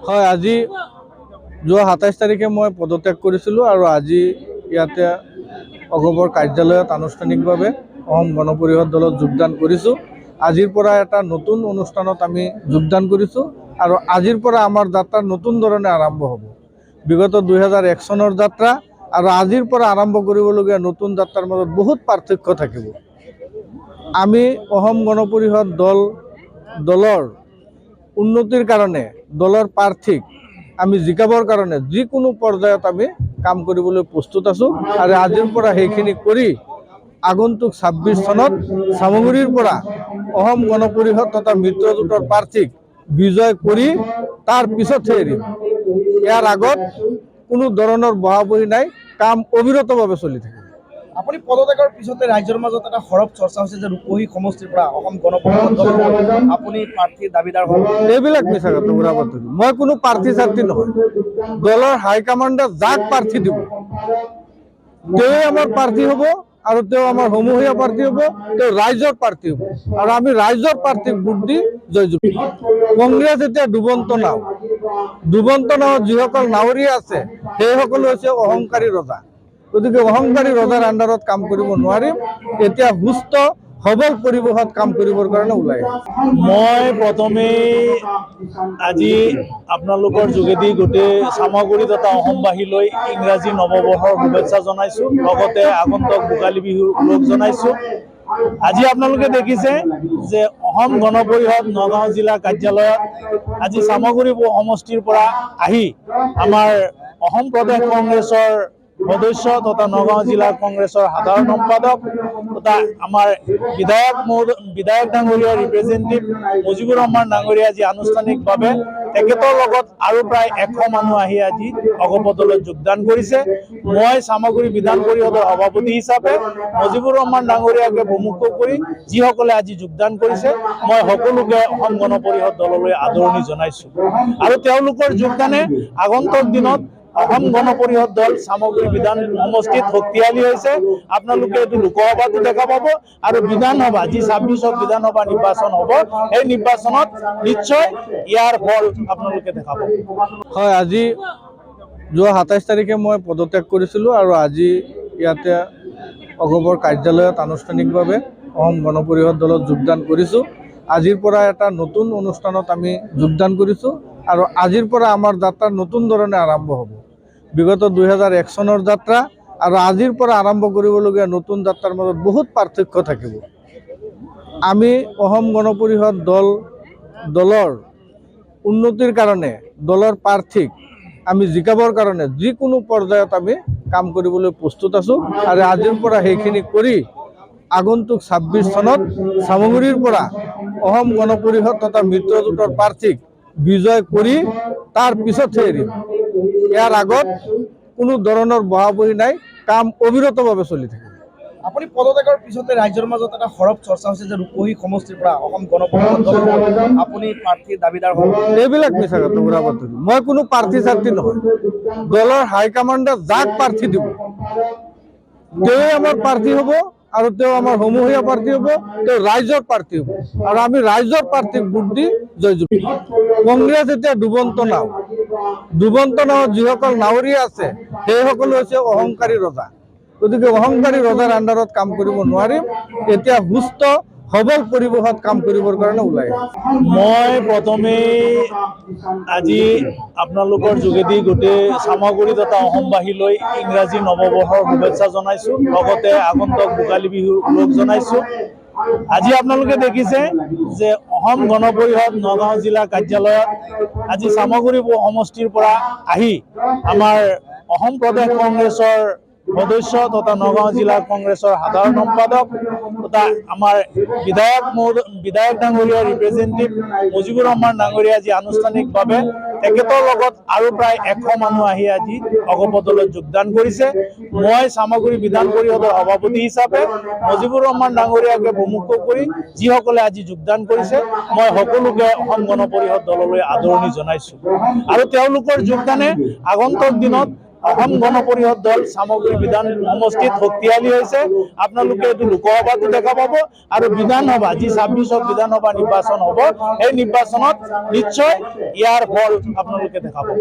হয়, আজি যোৱা ২৭ তাৰিখে মই পদত্যাগ কৰিছিলোঁ আৰু আজি ইয়াতে অগপৰ কাৰ্যালয়ত আনুষ্ঠানিকভাৱে অসম গণ পৰিষদ দলত যোগদান কৰিছোঁ। আজিৰ পৰা এটা নতুন অনুষ্ঠানত আমি যোগদান কৰিছোঁ আৰু আজিৰ পৰা আমাৰ যাত্ৰা নতুন ধৰণে আৰম্ভ হ'ব। বিগত ২০০১ চনৰ যাত্ৰা আৰু আজিৰ পৰা আৰম্ভ কৰিবলগীয়া নতুন যাত্ৰাৰ মাজত বহুত পাৰ্থক্য থাকিব। আমি অসম গণ পৰিষদ দলৰ উন্নতিৰ কাৰণে দলৰ প্ৰাৰ্থীক আমি জিকাবৰ কাৰণে যিকোনো পৰ্যায়ত আমি কাম কৰিবলৈ প্ৰস্তুত আছোঁ আৰু আজিৰ পৰা সেইখিনি কৰি আগন্তুক ২৬ চনত চামগুৰিৰ পৰা অসম গণ পৰিষদ তথা মিত্ৰজোঁটৰ প্ৰাৰ্থীক বিজয় কৰি তাৰ পিছতহে এৰিম। ইয়াৰ আগত কোনো ধৰণৰ বহা-বহি নাই, কাম অবিৰতভাৱে চলি থাকে। আপুনি পদত্যাগৰ পিছতে ৰাইজৰ মাজত এটা সৰব চৰ্চা হৈছে যে ৰূপহী সমষ্টিৰ পৰা অসম গণ পৰিষদ দললৈ আপুনি প্ৰাৰ্থীৰ দাবীদাৰ হ'ল। এইবিলাক মিছা কথা, উৰা বাতৰি। মই কোনো প্ৰাৰ্থী-চাৰ্থী নহয়। দলৰ হাইকমাণ্ডে যাক প্ৰাৰ্থী দিব তেওঁৱে আমাৰ প্ৰাৰ্থী হ'ব আৰু তেওঁ আমাৰ সমূহীয়া প্ৰাৰ্থী হ'ব, তেওঁ ৰাইজৰ প্ৰাৰ্থী হ'ব আৰু আমি ৰাইজৰ প্ৰাৰ্থীক ভোট দি জয়যুক্ত। কংগ্ৰেছ এতিয়া ডুবন্ত নাৱত যিসকল নাৱৰীয়া আছে সেইসকল হৈছে অহংকাৰী ৰজা। গতিকে অহংকাৰী ৰজাৰ আণ্ডাৰত কাম কৰিব নোৱাৰিম। এতিয়া সুস্থ সবল পৰিৱেশত কাম কৰিবৰ কাৰণে ওলাই আহিছোঁ। মই প্ৰথমেই আজি আপোনালোকৰ যোগেদি গোটেই চামগুৰি তথা অসমবাসীলৈ ইংৰাজী নৱবৰ্ষৰ শুভেচ্ছা জনাইছোঁ, লগতে আগন্তুক ভোগালী বিহুৰ ওলগ জনাইছোঁ। আজি আপোনালোকে দেখিছে যে অসম গণ পৰিষদ নগাঁও জিলা কাৰ্যালয়ত আজি চামগুৰি সমষ্টিৰ পৰা আহি আমাৰ অসম প্ৰদেশ কংগ্ৰেছৰ সদস্য তথা নগাঁও জিলা কংগ্ৰেছৰ সাধাৰণ সম্পাদক তথা আমাৰ বিধায়ক ডাঙৰীয়া ৰিপ্ৰেজেণ্টেটিভ মুজিবুৰ ৰহমান ডাঙৰীয়া আজি আনুষ্ঠানিকভাৱে তেখেতৰ লগত আৰু প্ৰায় ১০০ মানুহ আহি আজি অগপ দলত যোগদান কৰিছে। মই চামগুৰি বিধান পৰিষদৰ সভাপতি হিচাপে মুজিবুৰ ৰহমান ডাঙৰীয়াকে প্ৰমুখ কৰি যিসকলে আজি যোগদান কৰিছে মই সকলোকে অসম গণ পৰিষদ দললৈ আদৰণি জনাইছোঁ আৰু তেওঁলোকৰ যোগদানে আগন্তুক দিনত অসম গণ পৰিষদ দল চামগুৰি বিধান সমষ্টিত শক্তিশালী হৈছে। আপোনালোকে এইটো লোকসভাতো দেখা পাব আৰু বিধানসভা যি ২৬ত বিধানসভা নিৰ্বাচন হ'ব সেই নিৰ্বাচনত নিশ্চয় ইয়াৰ ফল আপোনালোকে দেখা পাব। হয়, আজি যোৱা ২৭ তাৰিখে মই পদত্যাগ কৰিছিলোঁ আৰু আজি ইয়াতে অগপৰ কাৰ্যালয়ত আনুষ্ঠানিকভাৱে অসম গণ পৰিষদ দলত যোগদান কৰিছোঁ। আজিৰ পৰা এটা নতুন অনুষ্ঠানত আমি যোগদান কৰিছোঁ আৰু আজিৰ পৰা আমাৰ যাত্ৰা নতুন ধৰণে আৰম্ভ হ'ব। বিগত ২০০১ চনৰ যাত্ৰা আৰু আজিৰ পৰা আৰম্ভ কৰিবলগীয়া নতুন যাত্ৰাৰ মাজত বহুত পাৰ্থক্য থাকিব। আমি অসম গণ পৰিষদ দলৰ উন্নতিৰ কাৰণে দলৰ প্ৰাৰ্থীক আমি জিকাবৰ কাৰণে যিকোনো পৰ্যায়ত আমি কাম কৰিবলৈ প্ৰস্তুত আছোঁ আৰু আজিৰ পৰা সেইখিনি কৰি আগন্তুক ২৬ চনত চামগুৰিৰ পৰা অসম গণ পৰিষদ তথা মিত্ৰজোঁটৰ প্ৰাৰ্থীক বিজয় কৰি তাৰ পিছতহে এৰিম। ইয়াৰ আগত কোনো ধৰণৰ বহা-বহি নাই, কাম অবিৰতভাৱে চলি থাকে। আপুনি পদত্যাগৰ পিছতে ৰাইজৰ মাজত এটা সৰব চৰ্চা হৈছে যে ৰূপহী সমষ্টিৰ পৰা অসম গণ পৰিষদ দললৈ আপুনি প্ৰাৰ্থীৰ দাবীদাৰ হ'ল। এইবিলাক মিছা কথা, উৰা বাতৰি। মই কোনো প্ৰাৰ্থী-চাৰ্থী নহয়। দলৰ হাইকমাণ্ডে যাক প্ৰাৰ্থী দিব তেওঁৱে আমাৰ প্ৰাৰ্থী হ'ব আৰু তেওঁ আমাৰ সমূহীয়া প্ৰাৰ্থী হ'ব, তেওঁ ৰাইজৰ প্ৰাৰ্থী হ'ব আৰু আমি ৰাইজৰ প্ৰাৰ্থীক ভোট দি জয়যুক্ত। কংগ্ৰেছ এতিয়া ডুবন্ত নাৱত যিসকল নাৱৰীয়া আছে সেইসকল হৈছে অহংকাৰী ৰজা। গতিকে অহংকাৰী ৰজাৰ আণ্ডাৰত কাম কৰিব নোৱাৰিম। এতিয়া সুস্থ সবল পৰিৱেশত কাম কৰিবৰ কাৰণে ওলাই আহিছোঁ। মই প্ৰথমেই আজি আপোনালোকৰ যোগেদি গোটেই চামগুৰি তথা অসমবাসীলৈ ইংৰাজী নৱবৰ্ষৰ শুভেচ্ছা জনাইছোঁ, লগতে আগন্তুক ভোগালী বিহুৰ ওলগ জনাইছোঁ। আজি আপোনালোকে দেখিছে যে অসম গণ পৰিষদ নগাঁও জিলা কাৰ্যালয়ত আজি চামগুৰি সমষ্টিৰ পৰা আহি আমাৰ অসম প্ৰদেশ কংগ্ৰেছৰ সদস্য তথা নগাঁও জিলা কংগ্ৰেছৰ সাধাৰণ সম্পাদক তথা আমাৰ বিধায়ক ডাঙৰীয়া ৰিপ্ৰেজেণ্টেটিভ মুজিবুৰ ৰহমান ডাঙৰীয়া আজি আনুষ্ঠানিকভাৱে তেখেতৰ লগত আৰু প্ৰায় ১০০ মানুহ আহি আজি অগপ দলত যোগদান কৰিছে। মই চামগুৰি বিধান পৰিষদৰ সভাপতি হিচাপে মুজিবুৰ ৰহমান ডাঙৰীয়াকে প্ৰমুখ কৰি যিসকলে আজি যোগদান কৰিছে মই সকলোকে অসম গণ পৰিষদ দললৈ আদৰণি জনাইছোঁ আৰু তেওঁলোকৰ যোগদানে আগন্তুক দিনত অসম গণ পৰিষদ দল চামগুৰি বিধান সমষ্টিত শক্তিশালী হৈছে। আপোনালোকে এইটো লোকসভাতো দেখা পাব আৰু বিধানসভা যি 26ত বিধানসভা নিৰ্বাচন হ'ব, সেই নিৰ্বাচনত নিশ্চয় ইয়াৰ ফল আপোনালোকে দেখা পাব।